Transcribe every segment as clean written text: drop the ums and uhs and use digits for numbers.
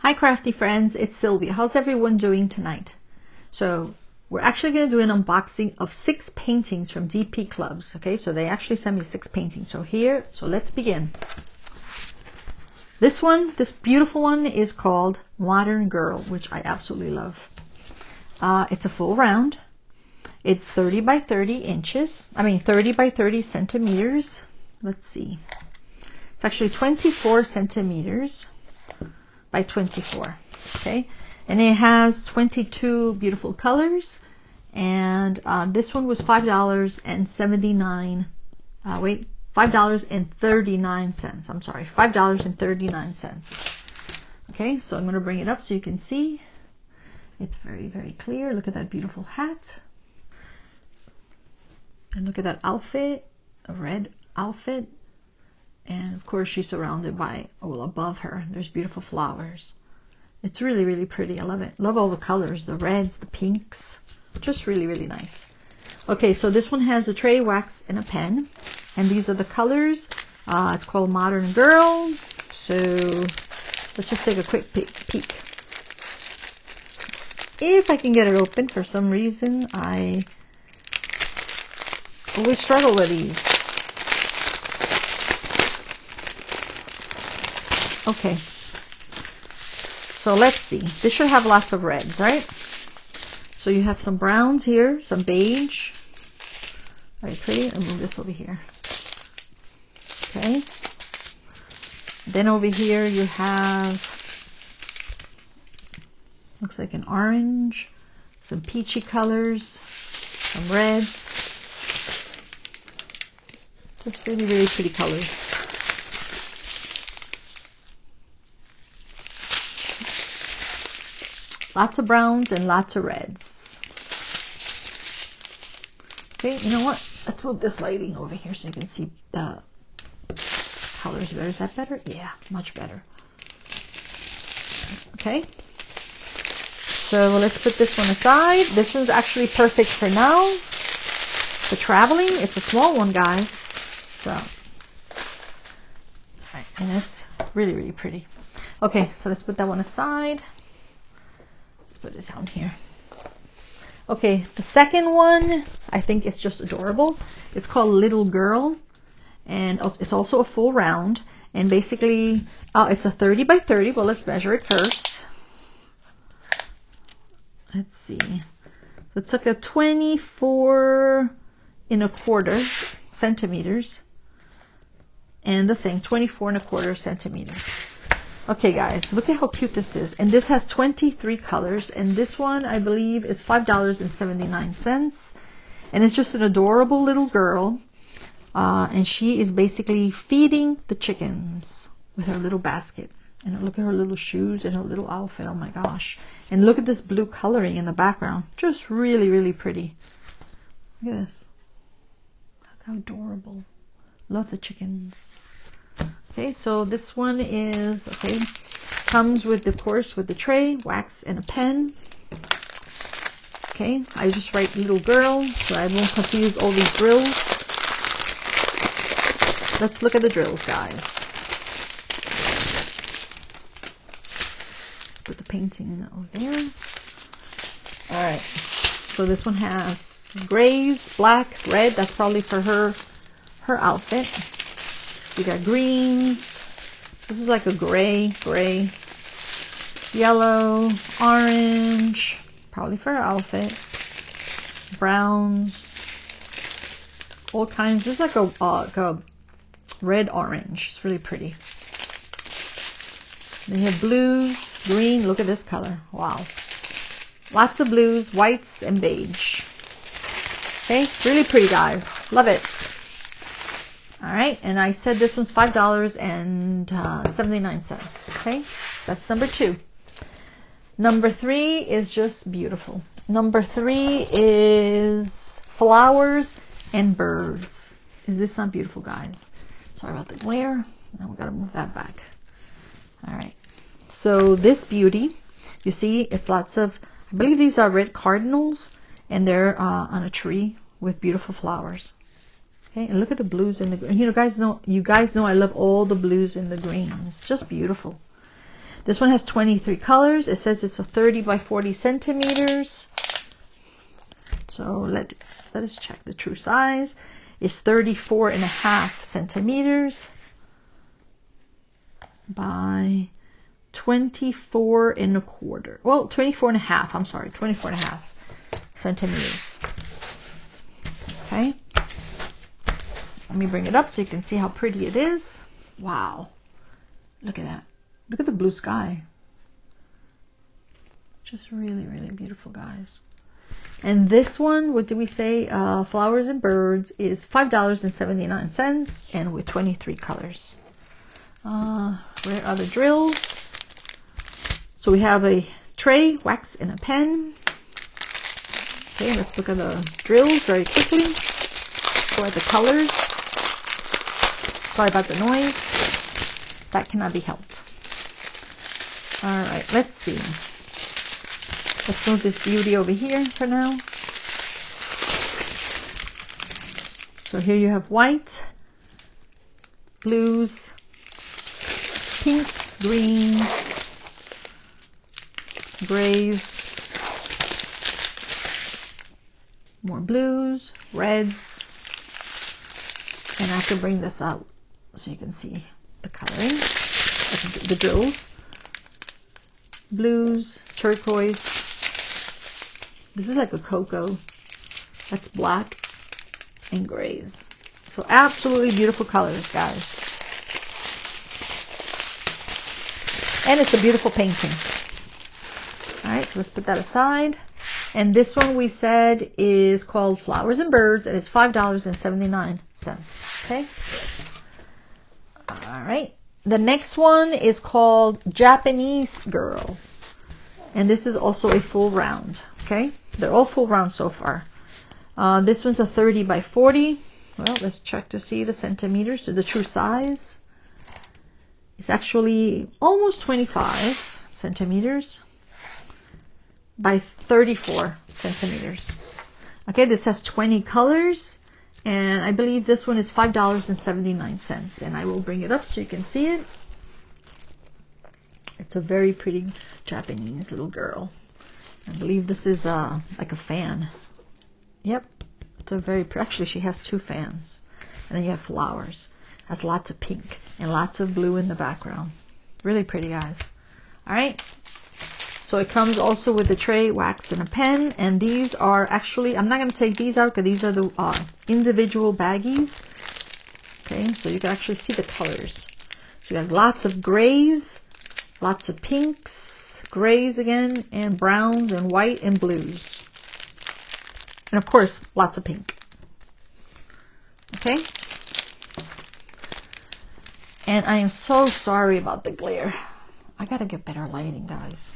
Hi Crafty Friends, it's Sylvia. How's everyone doing tonight? So we're actually going to do an unboxing of 6 paintings from DP Clubs. Okay, so they actually sent me 6 paintings. So let's begin. This one, this beautiful one is called Modern Girl, which I absolutely love. It's a full round. It's 30 by 30 inches. 30 by 30 centimeters. Let's see. It's actually 24 centimeters by 24. Okay, and it has 22 beautiful colors, and this one was $5.79. $5.39. I'm sorry, $5.39. Okay, so I'm going to bring it up so you can see. It's very, very clear. Look at that beautiful hat, and look at that outfit, a red outfit. And of course she's surrounded by, above her, there's beautiful flowers. It's really, really pretty. I love it. Love all the colors, the reds, the pinks. Just really, really nice. Okay, so this one has a tray, wax, and a pen. And these are the colors. It's called Modern Girl. So let's just take a quick peek. If I can get it open, for some reason, I always struggle with these. Okay, so let's see. This should have lots of reds, right? So you have some browns here, some beige. Very pretty. I'll move this over here. Okay. Then over here you have, looks like an orange, some peachy colors, some reds. Just really, really pretty colors. Lots of browns and lots of reds. Okay, you know what? Let's move this lighting over here so you can see the colors better. Is that better? Yeah, much better. Okay. So let's put this one aside. This one's actually perfect for now. For traveling. It's a small one, guys. So, alright, and it's really, really pretty. Okay, so let's put that one aside. Put it down here. Okay, the second one, I think it's just adorable. It's called Little Girl, and it's also a full round. And basically, it's a 30 by 30. Well, let's measure it first. Let's see. It's like a 24 1/4 centimeters, and the same 24 1/4 centimeters. Okay guys, look at how cute this is. And this has 23 colors, and this one I believe is $5.79. And it's just an adorable little girl, and she is basically feeding the chickens with her little basket. And look at her little shoes and her little outfit. Oh my gosh. And look at this blue coloring in the background. Just really, really pretty. Look at this. Look how adorable. Love the chickens. Okay, so this one is, comes with, of course, with the tray, wax, and a pen. Okay, I just write Little Girl so I won't confuse all these drills. Let's look at the drills, guys. Let's put the painting over there. Alright, so this one has grays, black, red. That's probably for her outfit. We got greens. This is like a gray, yellow, orange, probably for her outfit. Browns, all kinds. This is like a red orange. It's really pretty. Then you have blues, green. Look at this color. Wow. Lots of blues, whites, and beige. Okay, really pretty, guys. Love it. Alright, and I said this one's $5.79. Okay, that's number 2. Number 3 is just beautiful. Number 3 is flowers and birds. Is this not beautiful, guys? Sorry about the glare. Now we gotta move that back. Alright, so this beauty, you see, it's lots of, I believe these are red cardinals, and they're on a tree with beautiful flowers. Okay, and look at the blues and the green. You guys know I love all the blues and the greens. Just beautiful. This one has 23 colors. It says it's a 30 by 40 centimeters. So let us check the true size. It's 34.5 centimeters by 24.25. Well, 24.5. I'm sorry, 24.5 centimeters. Okay. Let me bring it up so you can see how pretty it is. Wow. Look at that. Look at the blue sky. Just really, really beautiful, guys. And this one, what did we say? Flowers and Birds is $5.79 and with 23 colors. Where are the drills? So we have a tray, wax, and a pen. Okay, let's look at the drills very quickly. Or the colors. Sorry about the noise. That cannot be helped. Alright, let's see. Let's move this beauty over here for now. So here you have white, blues, pinks, greens, grays, more blues, reds, and I have to bring this out so you can see the coloring, the drills. Blues, turquoise. This is like a cocoa. That's black and grays. So absolutely beautiful colors, guys. And it's a beautiful painting. Alright, so let's put that aside. And this one we said is called Flowers and Birds, and it's $5.79. Okay? Alright. The next one is called Japanese Girl. And this is also a full round. Okay? They're all full round so far. This one's a 30 by 40. Well, let's check to see the centimeters, so the true size. It's actually almost 25 centimeters by 34 centimeters. Okay, this has 20 colors. And I believe this one is $5.79. And I will bring it up so you can see it. It's a very pretty Japanese little girl. I believe this is like a fan. Yep. It's a very pretty. Actually, she has two fans. And then you have flowers. Has lots of pink and lots of blue in the background. Really pretty, guys. Alright. So it comes also with a tray, wax, and a pen. And these are actually, I'm not going to take these out because these are the individual baggies. Okay, so you can actually see the colors. So you got lots of grays, lots of pinks, grays again, and browns, and white, and blues. And of course, lots of pink. Okay? And I am so sorry about the glare. I got to get better lighting, guys.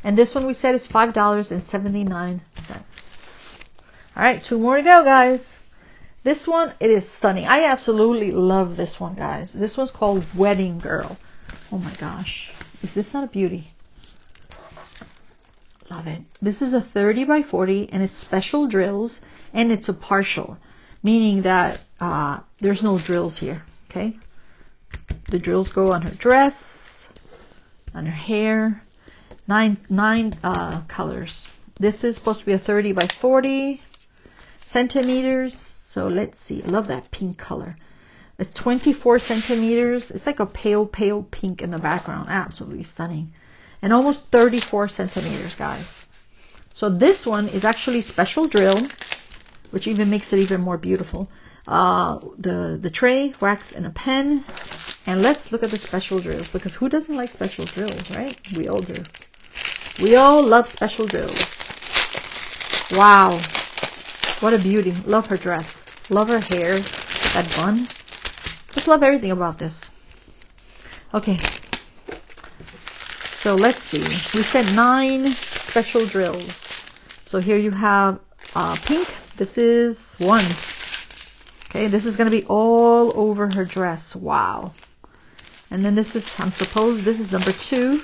And this one we said is $5.79. All right, two more to go, guys. This one, it is stunning. I absolutely love this one, guys. This one's called Wedding Girl. Oh my gosh. Is this not a beauty? Love it. This is a 30 by 40 and it's special drills and it's a partial, meaning that there's no drills here. Okay. The drills go on her dress, on her hair. Nine colors. This is supposed to be a 30 by 40 centimeters. So let's see. I love that pink color. It's 24 centimeters. It's like a pale pink in the background. Absolutely stunning. And almost 34 centimeters, guys. So this one is actually special drill, which even makes it even more beautiful. The tray, wax, and a pen. And let's look at the special drills, because who doesn't like special drills, right? We all do. We all love special drills. Wow. What a beauty. Love her dress. Love her hair. That bun. Just love everything about this. Okay. So let's see. We said 9 special drills. So here you have pink. This is 1. Okay, this is going to be all over her dress. Wow. And then this is, this is number 2.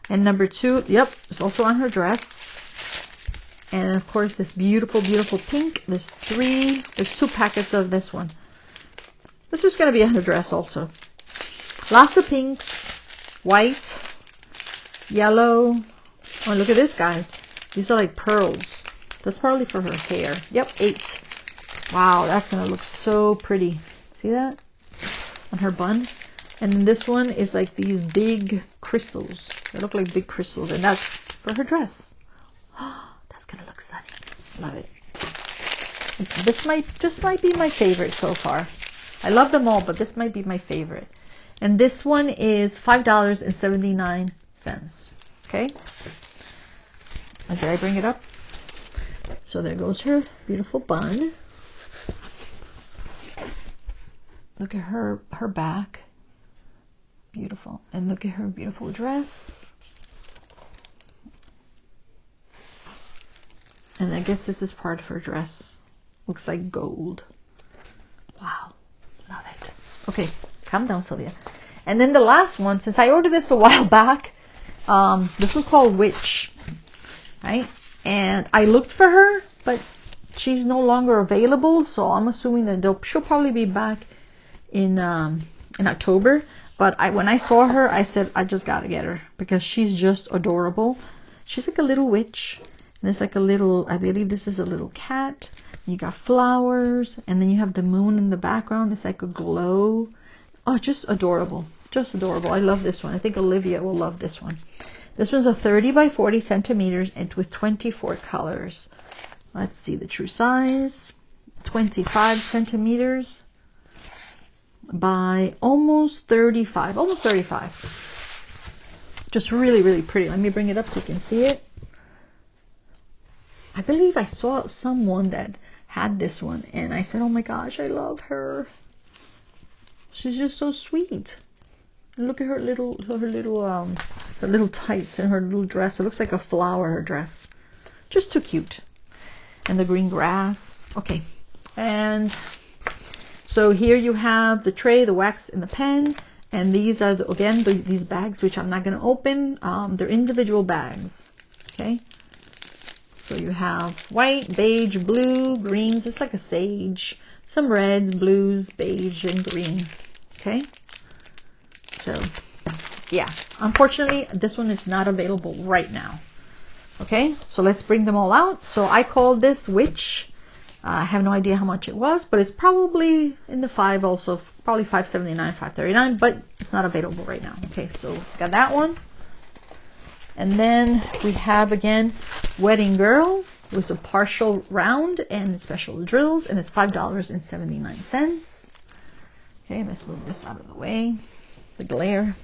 And number 2, yep, it's also on her dress. And of course, this beautiful, beautiful pink. There's 2 packets of this one. This is going to be on her dress also. Lots of pinks, white, yellow. Oh, look at this, guys. These are like pearls. That's probably for her hair. Yep, 8. Wow, that's going to look so pretty. See that? On her bun. And then this one is like these big crystals. They look like big crystals. And that's for her dress. Oh, that's going to look stunning. Love it. This might be my favorite so far. I love them all, but this might be my favorite. And this one is $5.79. Okay. Did I bring it up? So there goes her beautiful bun. Look at her back. Beautiful. And look at her beautiful dress. And I guess this is part of her dress. Looks like gold. Wow. Love it. Okay, calm down, Sylvia. And then the last one, since I ordered this a while back, this was called Witch. Right? And I looked for her, but she's no longer available, so I'm assuming that she'll probably be back in October. But when I saw her, I said, I just gotta get her because she's just adorable. She's like a little witch. And there's like a little, I believe this is a little cat. You got flowers, and then you have the moon in the background. It's like a glow. Oh, just adorable. Just adorable. I love this one. I think Olivia will love this one. This one's a 30 by 40 centimeters and with 24 colors. Let's see the true size. 25 centimeters by almost 35. Almost 35. Just really, really pretty. Let me bring it up so you can see it. I believe I saw someone that had this one, and I said, oh my gosh, I love her. She's just so sweet. Look at her little tights and her little dress. It looks like a flower, her dress. Just too cute. And the green grass. Okay. And so here you have the tray, the wax, and the pen. And these are, these bags, which I'm not going to open. They're individual bags. Okay. So you have white, beige, blue, greens. It's like a sage. Some reds, blues, beige, and green. Okay. So, yeah. Unfortunately, this one is not available right now. Okay. So let's bring them all out. So I called this Witch. I have no idea how much it was, but it's probably in the 5 also. Probably $5.79, $5.39, but it's not available right now. Okay. So got that one. And then we have, again, Wedding Girl with a partial round and special drills, and it's $5.79. Okay, let's move this out of the way, the glare.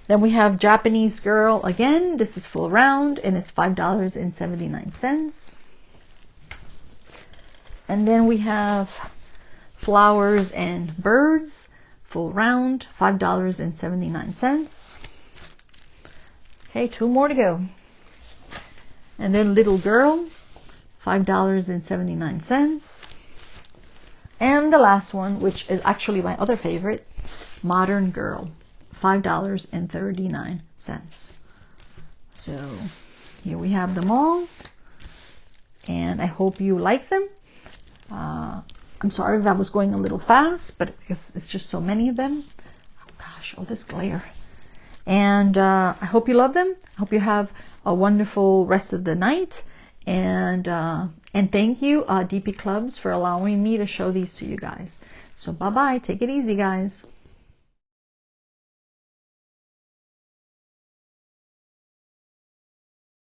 Then we have Japanese Girl again. This is full round, and it's $5.79. And then we have Flowers and Birds, full round, $5.79. Okay, 2 more to go. And then Little Girl, $5.79. And the last one, which is actually my other favorite, Modern Girl, $5.39. So here we have them all. And I hope you like them. I'm sorry if I was going a little fast, but it's just so many of them. Oh gosh, all this glare. And I hope you love them. I hope you have a wonderful rest of the night. And thank you, DP Clubs, for allowing me to show these to you guys. So bye-bye. Take it easy, guys.